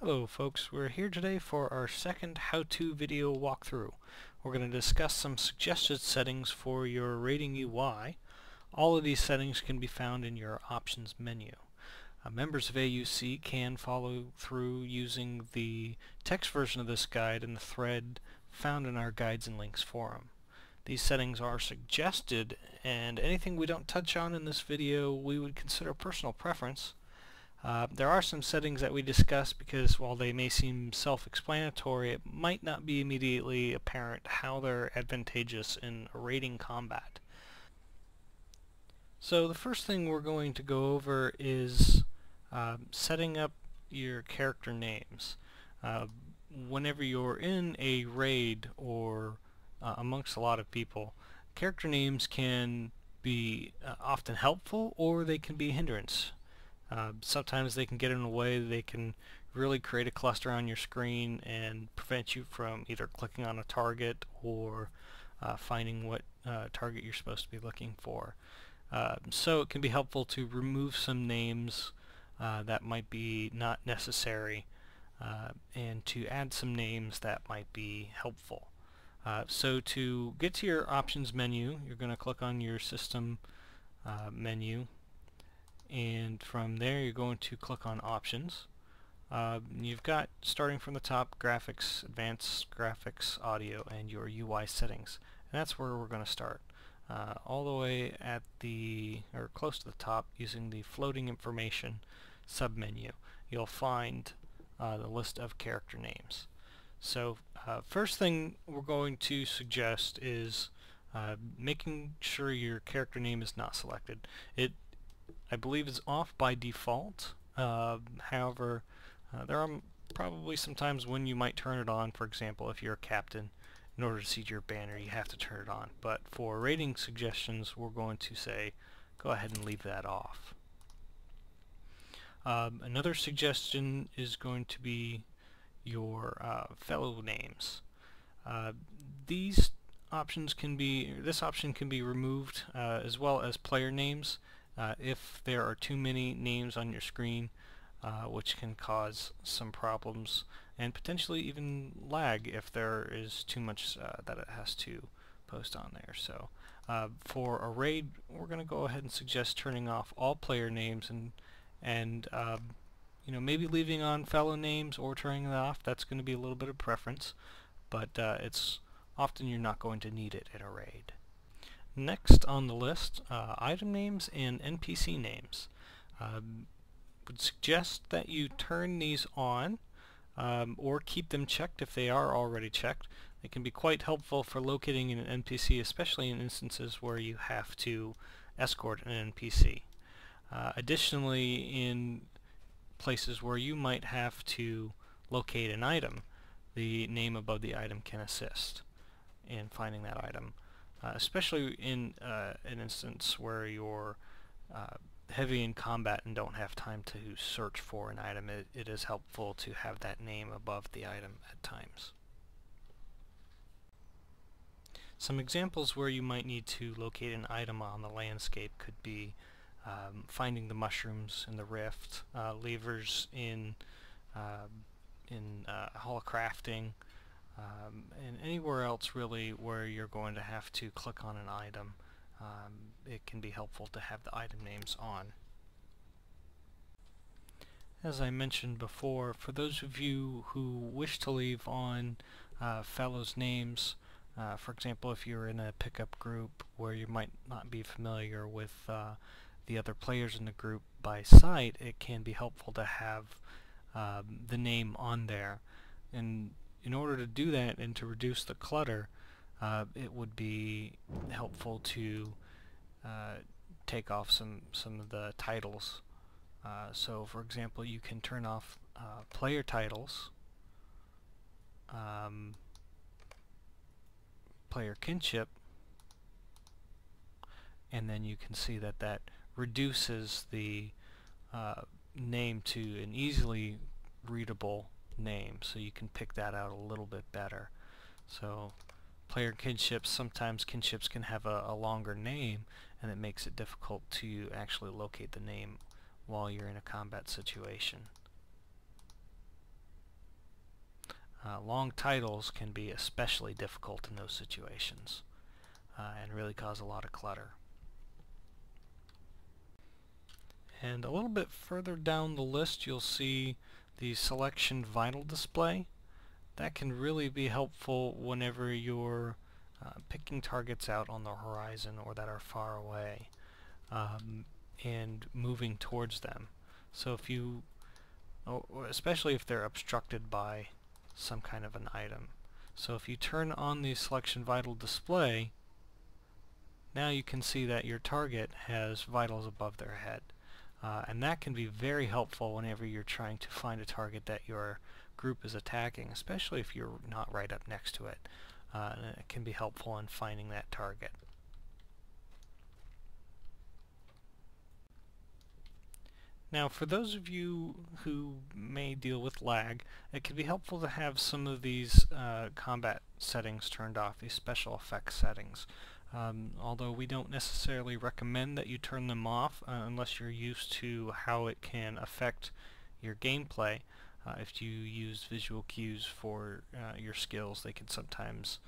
Hello folks, we're here today for our second how-to video walkthrough. We're going to discuss some suggested settings for your rating UI. All of these settings can be found in your options menu. Members of AUC can follow through using the text version of this guide in the thread found in our Guides and Links forum. These settings are suggested, and anything we don't touch on in this video we would consider personal preference. There are some settings that we discuss because while they may seem self-explanatory, it might not be immediately apparent how they're advantageous in a rating combat. So the first thing we're going to go over is setting up your character names. Whenever you're in a raid or amongst a lot of people, character names can be often helpful or they can be a hindrance. Sometimes they can get in the way. They can really create a cluster on your screen and prevent you from either clicking on a target or finding what target you're supposed to be looking for. So it can be helpful to remove some names that might be not necessary and to add some names that might be helpful. So to get to your options menu, you're going to click on your system menu, and from there you're going to click on options. You've got, starting from the top, graphics, advanced graphics, audio, and your UI settings, and that's where we're going to start. All the way at the, or close to the top, using the floating information submenu, you'll find the list of character names. So first thing we're going to suggest is making sure your character name is not selected. I believe is off by default. However, there are probably some times when you might turn it on. For example, if you're a captain, in order to see your banner you have to turn it on. But for rating suggestions, we're going to say go ahead and leave that off. Another suggestion is going to be your fellow names. This option can be removed, as well as player names. If there are too many names on your screen, which can cause some problems and potentially even lag if there is too much that it has to post on there. So for a raid, we're going to go ahead and suggest turning off all player names and maybe leaving on fellow names or turning it off. That's going to be a little bit of preference, but it's often you're not going to need it in a raid. Next on the list, item names and NPC names. Would suggest that you turn these on or keep them checked if they are already checked. They can be quite helpful for locating an NPC, especially in instances where you have to escort an NPC. Additionally, in places where you might have to locate an item, the name above the item can assist in finding that item. Especially in an instance where you're heavy in combat and don't have time to search for an item, it is helpful to have that name above the item at times. Some examples where you might need to locate an item on the landscape could be finding the mushrooms in the rift, levers in holocrafting, and anywhere else really where you're going to have to click on an item. It can be helpful to have the item names on. As I mentioned before, for those of you who wish to leave on fellows' names, for example, if you're in a pickup group where you might not be familiar with the other players in the group by sight, it can be helpful to have the name on there. And in order to do that and to reduce the clutter, it would be helpful to take off some of the titles. So for example, you can turn off player titles, player kinship, and then you can see that reduces the name to an easily readable name, so you can pick that out a little bit better. So player kinships, sometimes kinships can have a longer name, and it makes it difficult to actually locate the name while you're in a combat situation. Long titles can be especially difficult in those situations and really cause a lot of clutter. And a little bit further down the list you'll see the selection vital display. That can really be helpful whenever you're picking targets out on the horizon or that are far away and moving towards them. So if you, especially if they're obstructed by some kind of an item. So if you turn on the selection vital display, now you can see that your target has vitals above their head. And that can be very helpful whenever you're trying to find a target that your group is attacking, especially if you're not right up next to it. It can be helpful in finding that target. Now, for those of you who may deal with lag, it can be helpful to have some of these combat settings turned off, these special effects settings. Although we don't necessarily recommend that you turn them off unless you're used to how it can affect your gameplay. If you use visual cues for your skills, they can sometimes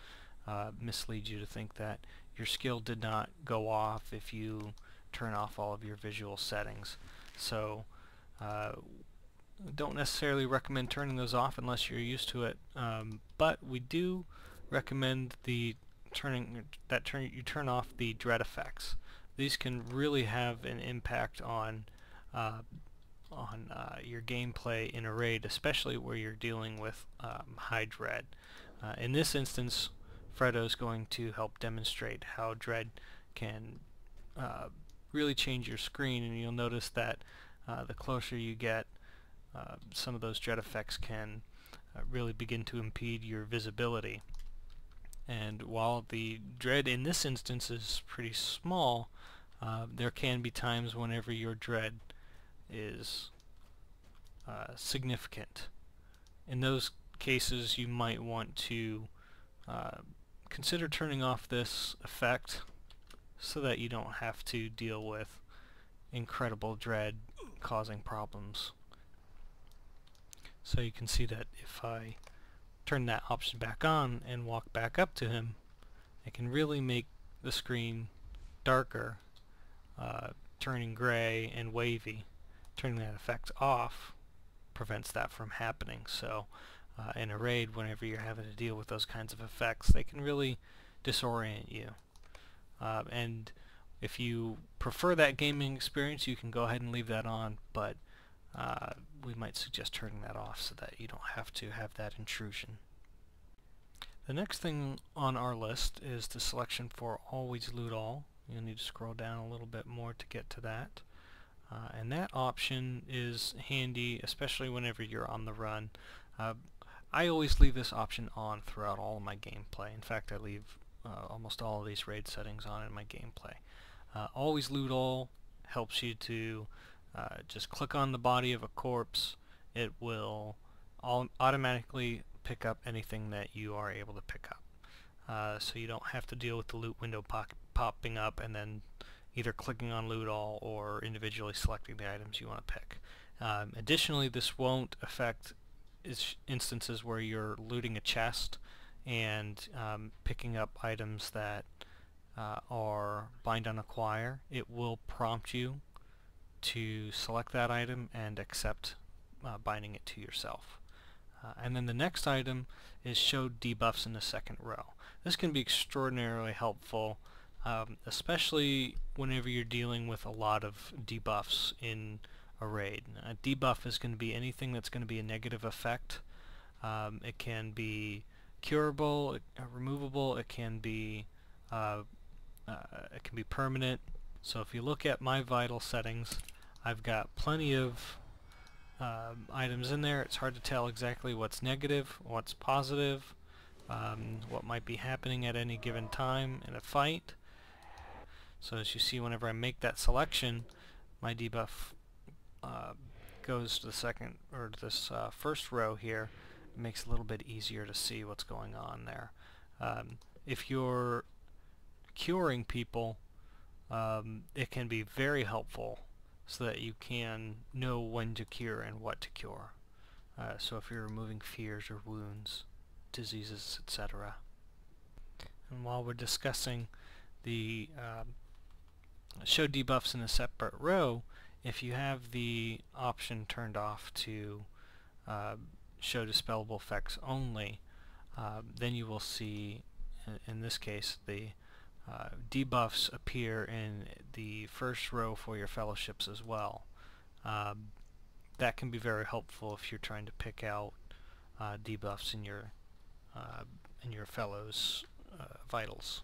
mislead you to think that your skill did not go off if you turn off all of your visual settings. So don't necessarily recommend turning those off unless you're used to it, but we do recommend the you turn off the dread effects. These can really have an impact on your gameplay in a raid, especially where you're dealing with high dread. In this instance, Fredo's going to help demonstrate how dread can really change your screen, and you'll notice that the closer you get, some of those dread effects can really begin to impede your visibility. And while the dread in this instance is pretty small, there can be times whenever your dread is significant. In those cases, you might want to consider turning off this effect so that you don't have to deal with incredible dread causing problems. So you can see that if I turn that option back on and walk back up to him, it can really make the screen darker, turning gray and wavy. Turning that effect off prevents that from happening. So in a raid, whenever you're having to deal with those kinds of effects, they can really disorient you. And if you prefer that gaming experience, you can go ahead and leave that on, but we might suggest turning that off so that you don't have to have that intrusion. The next thing on our list is the selection for Always Loot All. You'll need to scroll down a little bit more to get to that. And that option is handy, especially whenever you're on the run. I always leave this option on throughout all of my gameplay. In fact, I leave almost all of these raid settings on in my gameplay. Always Loot All helps you to just click on the body of a corpse. It will automatically pick up anything that you are able to pick up. So you don't have to deal with the loot window popping up and then either clicking on Loot All or individually selecting the items you want to pick. Additionally, this won't affect instances where you're looting a chest and picking up items that are bind on acquire. It will prompt you to select that item and accept binding it to yourself. And then the next item is show debuffs in the second row. This can be extraordinarily helpful, especially whenever you're dealing with a lot of debuffs in a raid. A debuff is going to be anything that's going to be a negative effect. It can be curable, removable, it can be permanent. So if you look at my vital settings, I've got plenty of items in there. It's hard to tell exactly what's negative, what's positive, what might be happening at any given time in a fight. So as you see, whenever I make that selection, my debuff goes to the second or to this first row here. It makes it a little bit easier to see what's going on there. If you're curing people, it can be very helpful so that you can know when to cure and what to cure. So if you're removing fears or wounds, diseases, etc. And while we're discussing the show debuffs in a separate row, if you have the option turned off to show dispellable effects only, then you will see, in this case, the debuffs appear in the first row for your fellowships as well. That can be very helpful if you're trying to pick out debuffs in your fellows' vitals.